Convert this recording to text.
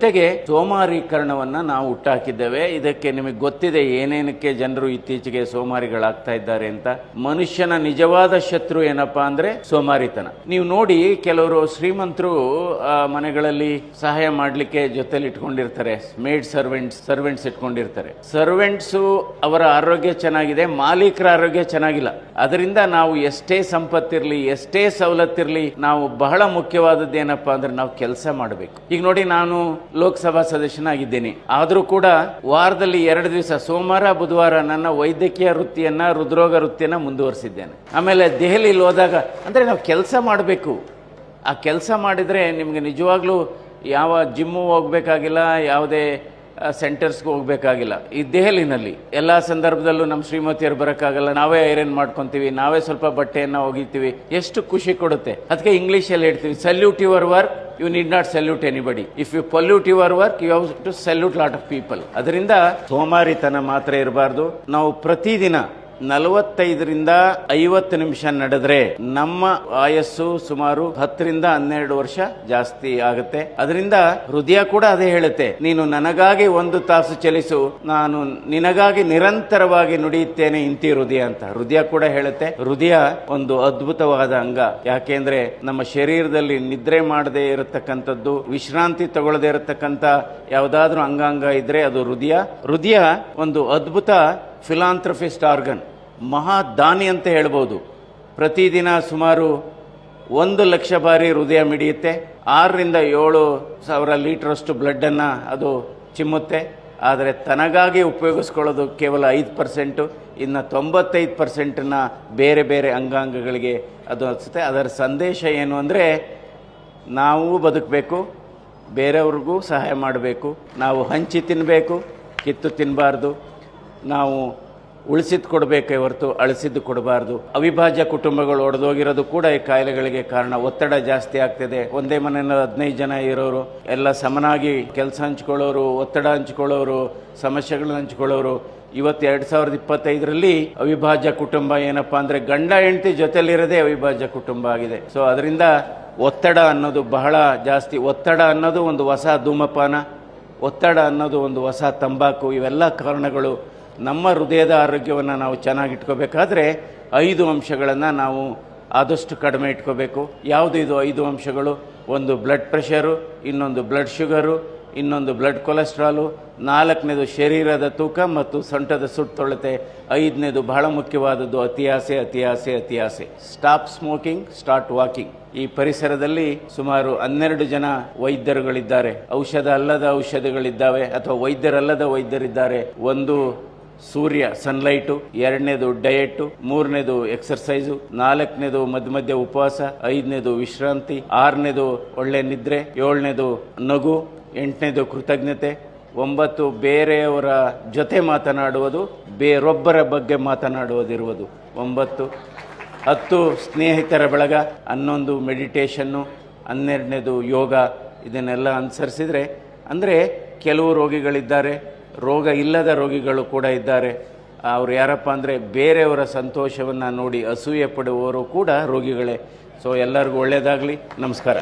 ಜೊತೆಗೆ ಸೋಮಾರೀಕರಣವನ್ನ ನಾವು ಹುಟ್ಟಾಕಿದ್ದೇವೆ. ಇದಕ್ಕೆ ನಿಮಗೆ ಗೊತ್ತಿದೆ ಏನೇನಕ್ಕೆ ಜನರು ಇತ್ತೀಚೆಗೆ ಸೋಮಾರಿಗಳಾಗ್ತಾ ಇದ್ದಾರೆ ಅಂತ. ಮನುಷ್ಯನ ನಿಜವಾದ ಶತ್ರು ಏನಪ್ಪಾ ಅಂದ್ರೆ ಸೋಮಾರಿತನ. ನೀವು ನೋಡಿ, ಕೆಲವರು ಶ್ರೀಮಂತರು ಮನೆಗಳಲ್ಲಿ ಸಹಾಯ ಮಾಡ್ಲಿಕ್ಕೆ ಜೊತೆಲಿ ಇಟ್ಕೊಂಡಿರ್ತಾರೆ, ಮೇಡ್ ಸರ್ವೆಂಟ್ಸ್ ಇಟ್ಕೊಂಡಿರ್ತಾರೆ. ಸರ್ವೆಂಟ್ಸ್ ಅವರ ಆರೋಗ್ಯ ಚೆನ್ನಾಗಿದೆ, ಮಾಲೀಕರ ಆರೋಗ್ಯ ಚೆನ್ನಾಗಿಲ್ಲ. ಅದರಿಂದ ನಾವು ಎಷ್ಟೇ ಸಂಪತ್ತಿರ್ಲಿ, ಎಷ್ಟೇ ಸವಲತ್ತಿರ್ಲಿ, ನಾವು ಬಹಳ ಮುಖ್ಯವಾದದ್ದು ಏನಪ್ಪಾ ಅಂದ್ರೆ ನಾವು ಕೆಲಸ ಮಾಡಬೇಕು. ಈಗ ನೋಡಿ, ನಾನು ಲೋಕಸಭಾ ಸದಸ್ಯನಾಗಿದ್ದೇನೆ. ಆದರೂ ಕೂಡ ವಾರದಲ್ಲಿ 2 ದಿವಸ ಸೋಮವಾರ ಬುಧವಾರ ನನ್ನ ವೈದ್ಯಕೀಯ ವೃತ್ತಿಯನ್ನ, ಹೃದ್ರೋಗ ವೃತ್ತಿಯನ್ನ ಮುಂದುವರಿಸಿದ್ದೇನೆ. ಆಮೇಲೆ ದೆಹಲಿಯಲ್ಲಿ ಹೋದಾಗ ಅಂದ್ರೆ ನಾವು ಕೆಲಸ ಮಾಡಬೇಕು. ಆ ಕೆಲಸ ಮಾಡಿದ್ರೆ ನಿಮ್ಗೆ ನಿಜವಾಗ್ಲೂ ಯಾವ ಜಿಮ್ಮು ಹೋಗ್ಬೇಕಾಗಿಲ್ಲ, ಯಾವುದೇ ಸೆಂಟರ್ಸ್ಗೆ ಹೋಗ್ಬೇಕಾಗಿಲ್ಲ. ಈ ದೆಹಲಿನಲ್ಲಿ ಎಲ್ಲಾ ಸಂದರ್ಭದಲ್ಲೂ ನಮ್ಮ ಶ್ರೀಮತಿಯರು ಬರೋಕ್ಕಾಗಲ್ಲ, ನಾವೇ ಐರನ್ ಮಾಡ್ಕೊಂತೀವಿ, ನಾವೇ ಸ್ವಲ್ಪ ಬಟ್ಟೆಯನ್ನ ಒಗಿತೀವಿ. ಎಷ್ಟು ಖುಷಿ ಕೊಡುತ್ತೆ. ಅದಕ್ಕೆ ಇಂಗ್ಲಿಷಲ್ಲಿ ಹೇಳ್ತೀವಿ, salute your work, you need not salute anybody. If you pollute your work, you have to salute lot of people. ಅದರಿಂದ ಸೋಮಾರಿತನ ಮಾತ್ರ ಇರಬಾರ್ದು. ನಾವು ಪ್ರತಿದಿನ 45ರಿಂದ 50 ನಿಮಿಷ ನಡೆದ್ರೆ ನಮ್ಮ ಆಯಸ್ಸು ಸುಮಾರು 10ರಿಂದ 12 ವರ್ಷ ಜಾಸ್ತಿ ಆಗುತ್ತೆ. ಅದರಿಂದ ಹೃದಯ ಕೂಡ ಅದೇ ಹೇಳುತ್ತೆ, ನೀನು ನನಗಾಗಿ 1 ತಾಸು ಚಲಿಸು, ನಾನು ನಿನಗಾಗಿ ನಿರಂತರವಾಗಿ ನುಡಿಯುತ್ತೇನೆ ಇಂತಿ ಹೃದಯ ಅಂತ ಹೃದಯ ಕೂಡ ಹೇಳುತ್ತೆ. ಹೃದಯ ಒಂದು ಅದ್ಭುತವಾದ ಅಂಗ. ಯಾಕೆಂದ್ರೆ ನಮ್ಮ ಶರೀರದಲ್ಲಿ ನಿದ್ರೆ ಮಾಡದೇ ಇರತಕ್ಕಂಥದ್ದು, ವಿಶ್ರಾಂತಿ ತಗೊಳ್ಳದೇ ಇರತಕ್ಕಂಥ ಯಾವುದಾದ್ರೂ ಅಂಗಾಂಗ ಇದ್ರೆ ಅದು ಹೃದಯ. ಹೃದಯ ಒಂದು ಅದ್ಭುತ ಫಿಲಾಂಥ್ರಫಿಸ್ಟ್ ಆರ್ಗನ್, ಮಹಾದಾನಿ ಅಂತ ಹೇಳ್ಬೋದು. ಪ್ರತಿದಿನ ಸುಮಾರು 1 ಲಕ್ಷ ಬಾರಿ ಹೃದಯ ಮಿಡಿಯುತ್ತೆ. 6ರಿಂದ 7 ಸಾವಿರ ಲೀಟರ್ ಅಷ್ಟು ಬ್ಲಡ್ ಅನ್ನ ಅದು ಚಿಮ್ಮುತ್ತೆ. ಆದರೆ ತನಗಾಗಿ ಉಪಯೋಗಿಸ್ಕೊಳ್ಳೋದು ಕೇವಲ 5%. ಇನ್ನು 95%ನ್ನ ಬೇರೆ ಬೇರೆ ಅಂಗಾಂಗಗಳಿಗೆ ಅದು ಅನಿಸುತ್ತೆ. ಅದರ ಸಂದೇಶ ಏನು ಅಂದರೆ, ನಾವು ಬದುಕಬೇಕು, ಬೇರೆಯವ್ರಿಗೂ ಸಹಾಯ ಮಾಡಬೇಕು, ನಾವು ಹಂಚಿ ತಿನ್ನಬೇಕು, ಕಿತ್ತು ತಿನ್ನಬಾರ್ದು, ನಾವು ಉಳಿಸಿದ್ದು ಕೊಡಬೇಕೇ ಹೊರತು ಅಳಿಸಿದ್ದು ಕೊಡಬಾರ್ದು. ಅವಿಭಾಜ್ಯ ಕುಟುಂಬಗಳು ಒಡೆದೋಗಿರೋದು ಕೂಡ ಈ ಕಾಯಿಲೆಗಳಿಗೆ ಕಾರಣ. ಒತ್ತಡ ಜಾಸ್ತಿ ಆಗ್ತಿದೆ. ಒಂದೇ ಮನೆಯಲ್ಲಿ 15 ಜನ ಇರೋರು, ಎಲ್ಲ ಸಮನಾಗಿ ಕೆಲಸ ಹಂಚ್ಕೊಳ್ಳೋರು, ಒತ್ತಡ ಹಂಚ್ಕೊಳ್ಳೋರು, ಸಮಸ್ಯೆಗಳನ್ನ ಹಂಚ್ಕೊಳ್ಳೋರು. ಇವತ್ತು 2025ರಲ್ಲಿ ಅವಿಭಾಜ್ಯ ಕುಟುಂಬ ಏನಪ್ಪಾ ಅಂದ್ರೆ ಗಂಡ ಹೆಂಡತಿ ಜೊತೆಲಿರೋದೇ ಅವಿಭಾಜ್ಯ ಕುಟುಂಬ ಆಗಿದೆ. ಸೊ ಅದರಿಂದ ಒತ್ತಡ ಅನ್ನೋದು ಬಹಳ ಜಾಸ್ತಿ. ಒತ್ತಡ ಅನ್ನೋದು ಒಂದು ಹೊಸ ಧೂಮಪಾನ, ಒತ್ತಡ ಅನ್ನೋದು ಒಂದು ಹೊಸ ತಂಬಾಕು. ಇವೆಲ್ಲ ಕಾರಣಗಳು. ನಮ್ಮ ಹೃದಯದ ಆರೋಗ್ಯವನ್ನು ನಾವು ಚೆನ್ನಾಗಿಟ್ಕೋಬೇಕಾದ್ರೆ 5 ಅಂಶಗಳನ್ನು ನಾವು ಆದಷ್ಟು ಕಡಿಮೆ ಇಟ್ಕೋಬೇಕು. ಯಾವುದು ಇದು 5 ಅಂಶಗಳು? ಒಂದು ಬ್ಲಡ್ ಪ್ರೆಷರು, ಇನ್ನೊಂದು ಬ್ಲಡ್ ಶುಗರು, ಇನ್ನೊಂದು ಬ್ಲಡ್ ಕೊಲೆಸ್ಟ್ರಾಲು, 4ನೇದು ಶರೀರದ ತೂಕ ಮತ್ತು ಸೊಂಟದ ಸುತ್ತೊಳತೆ, 5ನೇದು ಬಹಳ ಮುಖ್ಯವಾದದ್ದು ಅತಿಯಾಸೆ. Stop smoking, start walking. ಈ ಪರಿಸರದಲ್ಲಿ ಸುಮಾರು 12 ಜನ ವೈದ್ಯರುಗಳಿದ್ದಾರೆ. ಔಷಧ ಅಲ್ಲದ ಔಷಧಿಗಳಿದ್ದಾವೆ ಅಥವಾ ವೈದ್ಯರಲ್ಲದ ವೈದ್ಯರಿದ್ದಾರೆ. ಒಂದು ಸೂರ್ಯ, ಸನ್ಲೈಟು, 2ನೇದು ಡಯೆಟ್, 3ನೇದು ಎಕ್ಸರ್ಸೈಸು, 4ನೇದು ಮಧ್ಯ ಉಪವಾಸ, 5ನೇದು ವಿಶ್ರಾಂತಿ, 6ನೇದು ಒಳ್ಳೆ ನಿದ್ರೆ, 7ನೇದು ನಗು, 8ನೇದು ಕೃತಜ್ಞತೆ, 9 ಬೇರೆಯವರ ಜೊತೆ ಮಾತನಾಡುವುದು, ಬೇರೊಬ್ಬರ ಬಗ್ಗೆ ಮಾತನಾಡುವುದಿರುವುದು 9, 10 ಸ್ನೇಹಿತರ ಬಳಗ, 11 ಮೆಡಿಟೇಷನ್ನು, 12ನೇದು ಯೋಗ. ಇದನ್ನೆಲ್ಲ ಅನುಸರಿಸಿದ್ರೆ, ಅಂದರೆ ಕೆಲವು ರೋಗಿಗಳಿದ್ದಾರೆ, ರೋಗ ಇಲ್ಲದ ರೋಗಿಗಳು ಕೂಡ ಇದ್ದಾರೆ. ಅವರು ಯಾರಪ್ಪ ಅಂದರೆ ಬೇರೆಯವರ ಸಂತೋಷವನ್ನು ನೋಡಿ ಅಸೂಯೆ ಪಡುವವರು ಕೂಡ ರೋಗಿಗಳೇ. ಸೊ ಎಲ್ಲರಿಗೂ ಒಳ್ಳೆಯದಾಗಲಿ. ನಮಸ್ಕಾರ.